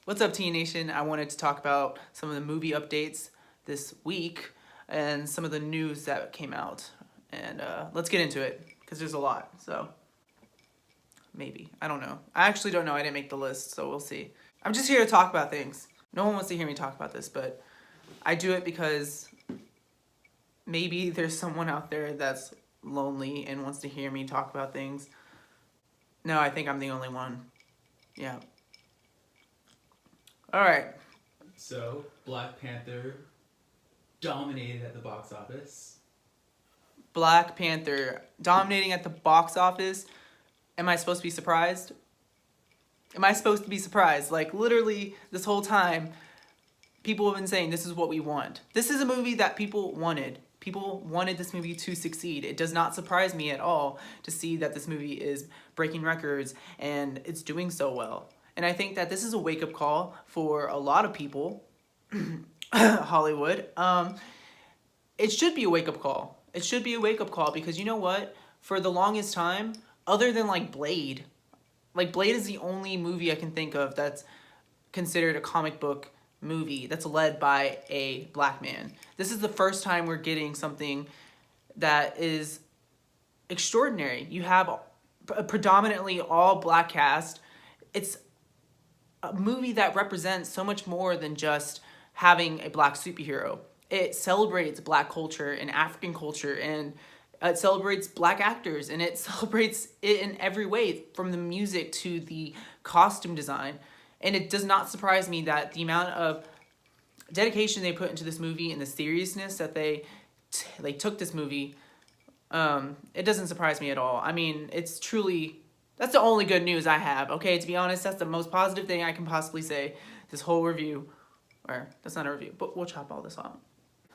What's up, Teen Nation? I wanted to talk about some of the movie updates this week and some of the news that came out. And let's get into it, because there's a lot. So, maybe. I don't know. I actually don't know. I didn't make the list, so we'll see. I'm just here to talk about things. No one wants to hear me talk about this, but I do it because maybe there's someone out there that's lonely and wants to hear me talk about things. No, I think I'm the only one. Yeah. All right. So, Black Panther dominated at the box office. Black Panther dominating at the box office. Am I supposed to be surprised? Am I supposed to be surprised? Like, literally, this whole time, people have been saying this is what we want. This is a movie that people wanted. People wanted this movie to succeed. It does not surprise me at all to see that this movie is breaking records and it's doing so well. And I think that this is a wake-up call for a lot of people, Hollywood. It should be a wake-up call. It should be a wake-up call because you know what? For the longest time, other than like Blade is the only movie I can think of that's considered a comic book movie that's led by a black man. This is the first time we're getting something that is extraordinary. You have a predominantly all black cast. It's a movie that represents so much more than just having a black superhero. It celebrates black culture and African culture, and it celebrates black actors, and it celebrates it in every way, from the music to the costume design. And it does not surprise me that the amount of dedication they put into this movie and the seriousness that they took this movie, it doesn't surprise me at all. I mean, it's truly, that's the only good news I have. Okay, to be honest, that's the most positive thing I can possibly say this whole review. Or, that's not a review, but we'll chop all this out.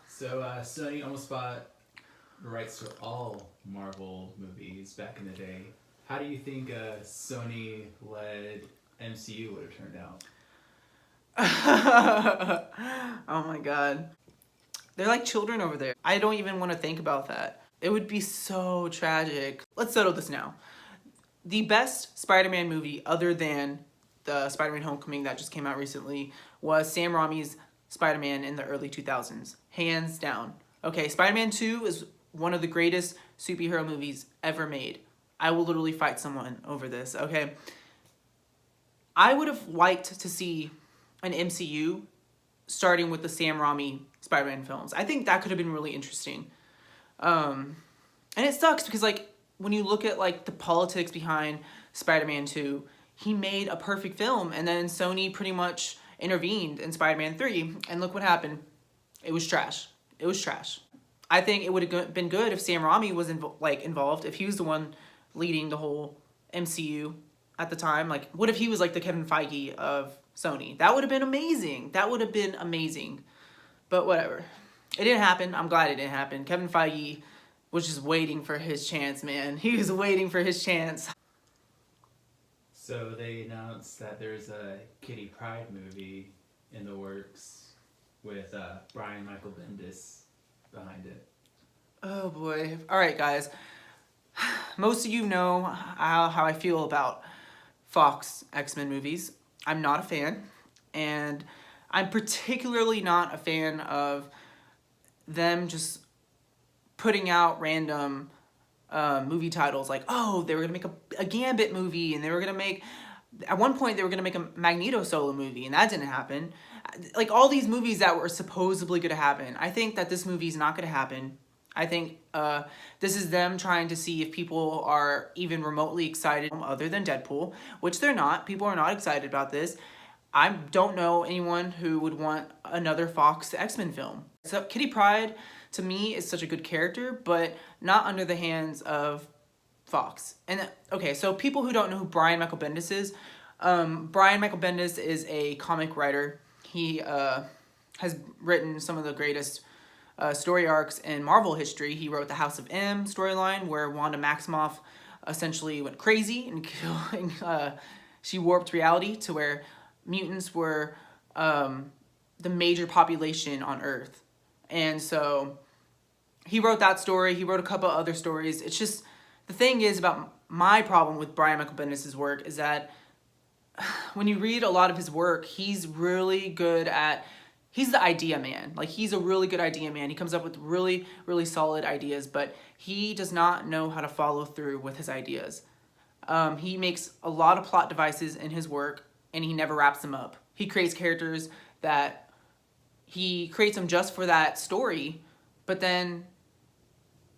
So, Sony almost bought the rights to all Marvel movies back in the day. How do you think a Sony-led MCU would have turned out? Oh my god. They're like children over there. I don't even want to think about that. It would be so tragic. Let's settle this now. The best Spider-Man movie, other than the Spider-Man Homecoming that just came out recently, was Sam Raimi's Spider-Man in the early 2000s. Hands down. Okay, Spider-Man 2 is one of the greatest superhero movies ever made. I will literally fight someone over this, okay? I would have liked to see an MCU starting with the Sam Raimi Spider-Man films. I think that could have been really interesting. And it sucks because, like, when you look at, like, the politics behind Spider-Man 2, he made a perfect film, and then Sony pretty much intervened in Spider-Man 3, and look what happened. It was trash. It was trash. I think it would have been good if Sam Raimi was involved, if he was the one leading the whole MCU at the time. Like, what if he was like the Kevin Feige of Sony? That would have been amazing. That would have been amazing. But whatever. It didn't happen. I'm glad it didn't happen. Kevin Feige was just waiting for his chance, man. He was waiting for his chance. So, they announced that there's a Kitty Pryde movie in the works with Brian Michael Bendis behind it. Oh boy. Alright, guys. Most of you know how I feel about Fox X-Men movies. I'm not a fan, and I'm particularly not a fan of them just putting out random movie titles like, oh, they were going to make a Gambit movie, and they were going to make, at one point they were going to make a Magneto solo movie, and that didn't happen. Like, all these movies that were supposedly going to happen, I think that this movie is not going to happen. I think this is them trying to see if people are even remotely excited other than Deadpool, which they're not. People are not excited about this. I don't know anyone who would want another Fox X-Men film. So Kitty Pryde, to me, is such a good character, but not under the hands of Fox. And okay, so people who don't know who Brian Michael Bendis is, Brian Michael Bendis is a comic writer. He has written some of the greatest story arcs in Marvel history. He wrote the House of M storyline, where Wanda Maximoff essentially went crazy and she warped reality to where mutants were the major population on Earth. And so he wrote that story. He wrote a couple other stories. It's just, the thing is about my problem with Brian Michael Bendis' work is that when you read a lot of his work, he's really good at, he's the idea man. Like, he's a really good idea man. He comes up with really, really solid ideas, but he does not know how to follow through with his ideas. He makes a lot of plot devices in his work, and he never wraps them up. He creates characters that he creates them just for that story, but then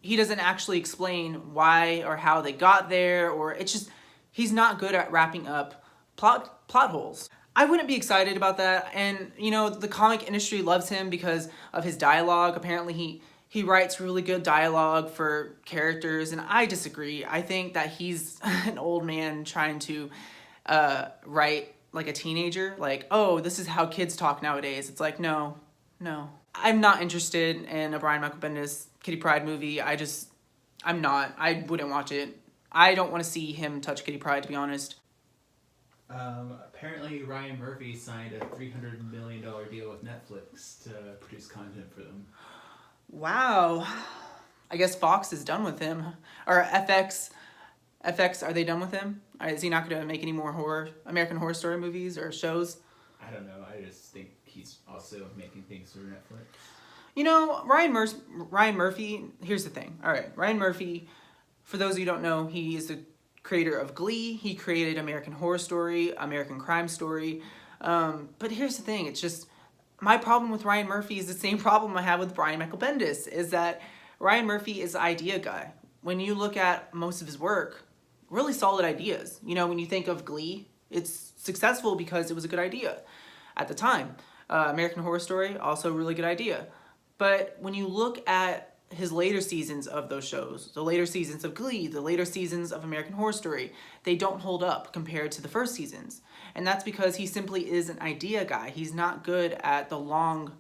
he doesn't actually explain why or how they got there, or it's just, he's not good at wrapping up plot holes. I wouldn't be excited about that, and you know, the comic industry loves him because of his dialogue. Apparently he writes really good dialogue for characters, and I disagree. I think that he's an old man trying to write like a teenager, like, oh, this is how kids talk nowadays. It's like, no. I'm not interested in a Brian Michael Bendis Kitty Pryde movie. I'm not. I wouldn't watch it. I don't want to see him touch Kitty Pryde, to be honest. Apparently Ryan Murphy signed a $300 million deal with Netflix to produce content for them. Wow. I guess Fox is done with him. Or FX, are they done with him? Is he not going to make any more American Horror Story movies or shows? I don't know. I just think he's also making things for Netflix. You know, Ryan Murphy, here's the thing. All right, Ryan Murphy, for those of you who don't know, he is the creator of Glee. He created American Horror Story, American Crime Story. But here's the thing. It's just, my problem with Ryan Murphy is the same problem I have with Brian Michael Bendis, is that Ryan Murphy is the idea guy. When you look at most of his work, really solid ideas. You know, when you think of Glee, it's successful because it was a good idea at the time. American Horror Story, also a really good idea. But when you look at his later seasons of those shows, the later seasons of Glee, the later seasons of American Horror Story, they don't hold up compared to the first seasons. And that's because he simply is an idea guy. He's not good at the longer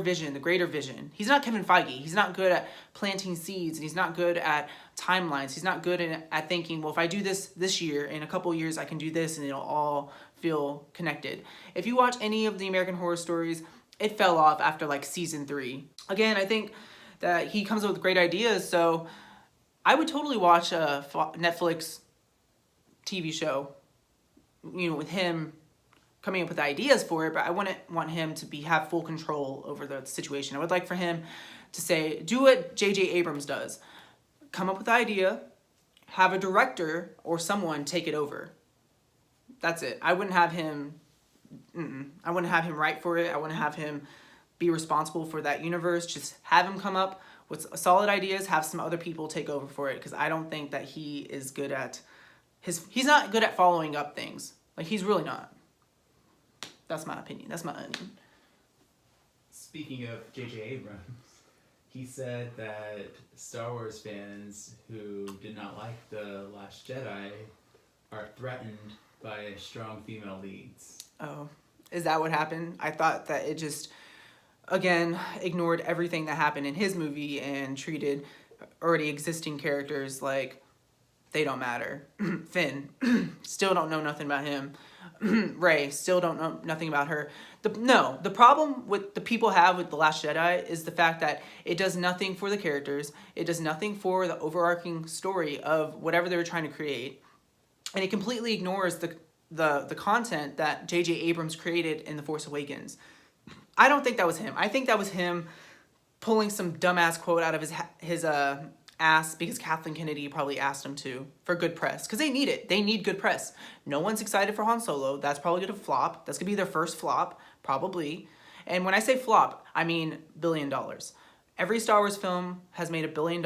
vision, the greater vision. He's not Kevin Feige. He's not good at planting seeds, and he's not good at timelines. He's not good at thinking, well, if I do this year, in a couple years I can do this and it'll all feel connected. If you watch any of the American Horror Stories, it fell off after like season 3. Again, I think that he comes up with great ideas, so I would totally watch a Netflix TV show, you know, with him coming up with ideas for it, but I wouldn't want him to have full control over the situation. I would like for him to say, do what J.J. Abrams does. Come up with the idea, have a director or someone take it over. That's it. I wouldn't have him write for it. I wouldn't have him be responsible for that universe. Just have him come up with solid ideas, have some other people take over for it, because I don't think that he is good at he's not good at following up things. Like, he's really not. That's my opinion. That's my onion. Speaking of J.J. Abrams, he said that Star Wars fans who did not like The Last Jedi are threatened by strong female leads. Oh, is that what happened? I thought that it just, again, ignored everything that happened in his movie and treated already existing characters like they don't matter. Finn, still don't know nothing about him. Rey, still don't know nothing about her. The problem with the people have with The Last Jedi is the fact that it does nothing for the characters. It does nothing for the overarching story of whatever they were trying to create. And it completely ignores the content that J.J. Abrams created in The Force Awakens. I don't think that was him. I think that was him pulling some dumbass quote out of his ass because Kathleen Kennedy probably asked him to, for good press. Because they need it. They need good press. No one's excited for Han Solo. That's probably going to flop. That's going to be their first flop, probably. And when I say flop, I mean $1 billion. Every Star Wars film has made $1 billion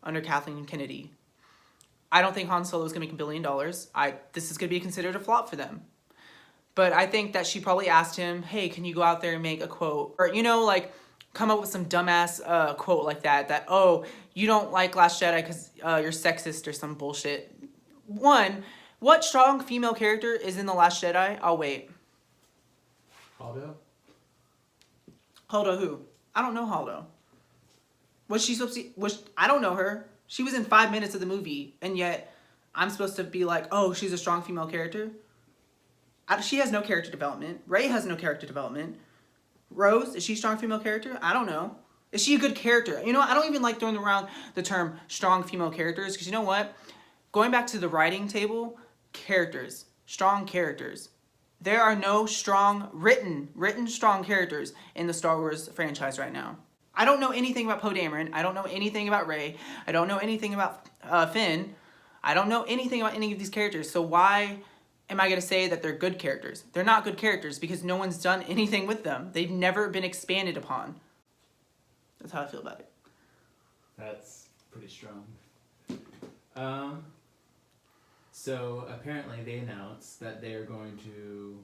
under Kathleen Kennedy. I don't think Han Solo is going to make $1 billion. This is going to be considered a flop for them. But I think that she probably asked him, hey, can you go out there and make a quote? Or, you know, like, come up with some dumbass quote like that, oh, you don't like Last Jedi because you're sexist or some bullshit. One, what strong female character is in The Last Jedi? I'll wait. Holdo? Holdo who? I don't know Holdo. Was she supposed to... I don't know her. She was in 5 minutes of the movie, and yet I'm supposed to be like, oh, she's a strong female character? She has no character development. Rey has no character development. Rose, is she a strong female character? I don't know. Is she a good character? You know, I don't even like throwing around the term strong female characters, because you know what? Going back to the writing table, characters. strong characters. There are no strong, written strong characters in the Star Wars franchise right now. I don't know anything about Poe Dameron. I don't know anything about Rey. I don't know anything about Finn. I don't know anything about any of these characters. So why am I going to say that they're good characters? They're not good characters because no one's done anything with them. They've never been expanded upon. That's how I feel about it. That's pretty strong. So apparently they announced that they're going to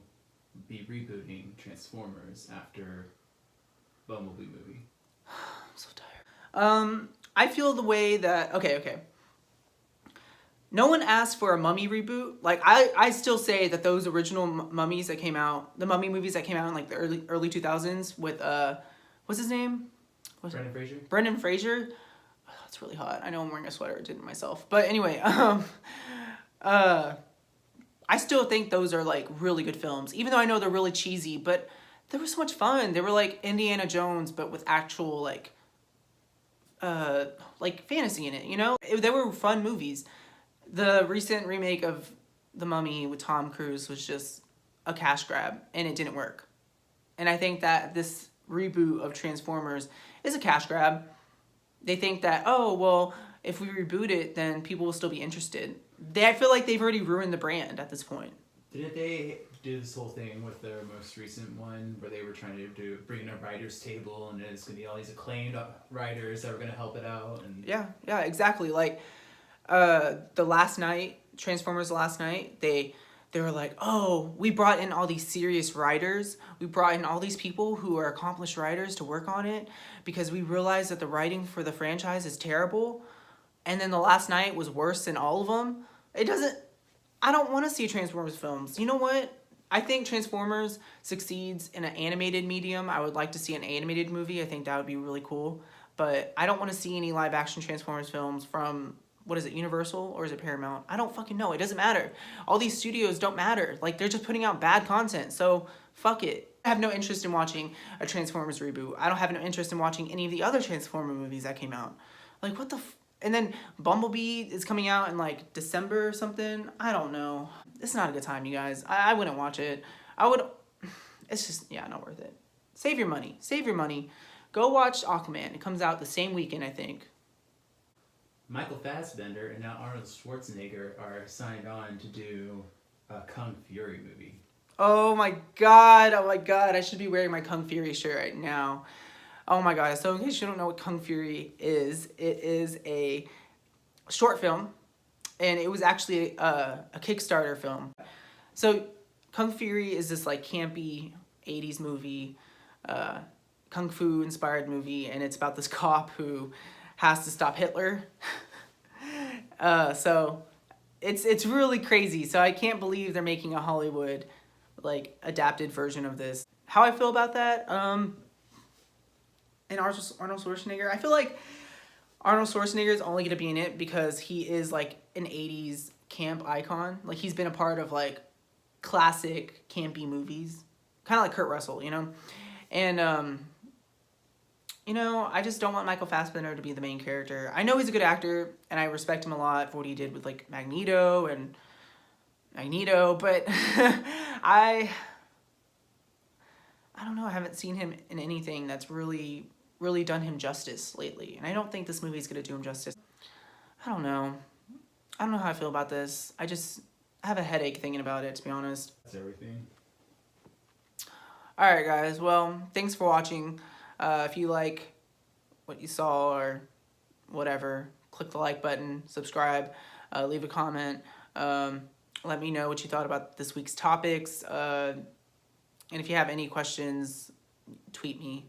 be rebooting Transformers after Bumblebee movie. I'm so tired. I feel the way that okay. No one asked for a Mummy reboot. Like I still say that those original mummies that came out, the Mummy movies that came out in like the early 2000s with what's his name? Brendan Fraser. Brendan Fraser. Oh, it's really hot. I know I'm wearing a sweater. I did it myself. But anyway, I still think those are like really good films, even though I know they're really cheesy, but they were so much fun. They were like Indiana Jones, but with actual like fantasy in it, you know? They were fun movies. The recent remake of The Mummy with Tom Cruise was just a cash grab, and it didn't work. And I think that this reboot of Transformers is a cash grab. They think that, oh, well, if we reboot it, then people will still be interested. I feel like they've already ruined the brand at this point. Didn't they do this whole thing with their most recent one where they were trying to bring in a writer's table and it's going to be all these acclaimed writers that were going to help it out? And Yeah, exactly. Like, Transformers Last Night, they were like, oh, we brought in all these serious writers. We brought in all these people who are accomplished writers to work on it because we realized that the writing for the franchise is terrible. And then The Last Night was worse than all of them. I don't want to see Transformers films. You know what? I think Transformers succeeds in an animated medium. I would like to see an animated movie. I think that would be really cool. But I don't want to see any live action Transformers films from, what is it, Universal or is it Paramount? I don't fucking know. It doesn't matter. All these studios don't matter. Like, they're just putting out bad content. So, fuck it. I have no interest in watching a Transformers reboot. I don't have no interest in watching any of the other Transformer movies that came out. Like, what the And then Bumblebee is coming out in like December or something. I don't know. It's not a good time, you guys. I wouldn't watch it. It's just, yeah, not worth it. Save your money. Save your money. Go watch Aquaman. It comes out the same weekend, I think. Michael Fassbender and now Arnold Schwarzenegger are signed on to do a Kung Fury movie. Oh my god. I should be wearing my Kung Fury shirt right now. Oh my god. So in case you don't know what Kung Fury is, it is a short film. And it was actually a Kickstarter film. So Kung Fury is this like campy 80s movie, Kung Fu inspired movie. And it's about this cop who has to stop Hitler. So it's really crazy. So I can't believe they're making a Hollywood like adapted version of this. How I feel about that? And Arnold Schwarzenegger, I feel like Arnold Schwarzenegger is only going to be in it because he is like an 80s camp icon. Like he's been a part of like classic campy movies. Kind of like Kurt Russell, you know? And, you know, I just don't want Michael Fassbender to be the main character. I know he's a good actor, and I respect him a lot for what he did with, like, Magneto, but I don't know. I haven't seen him in anything that's really done him justice lately, and I don't think this movie is going to do him justice. I don't know how I feel about this. I have a headache thinking about it, to be honest. That's everything. Alright, guys. Well, thanks for watching. If you like what you saw or whatever, click the like button, subscribe, leave a comment. Let me know what you thought about this week's topics. And if you have any questions, tweet me.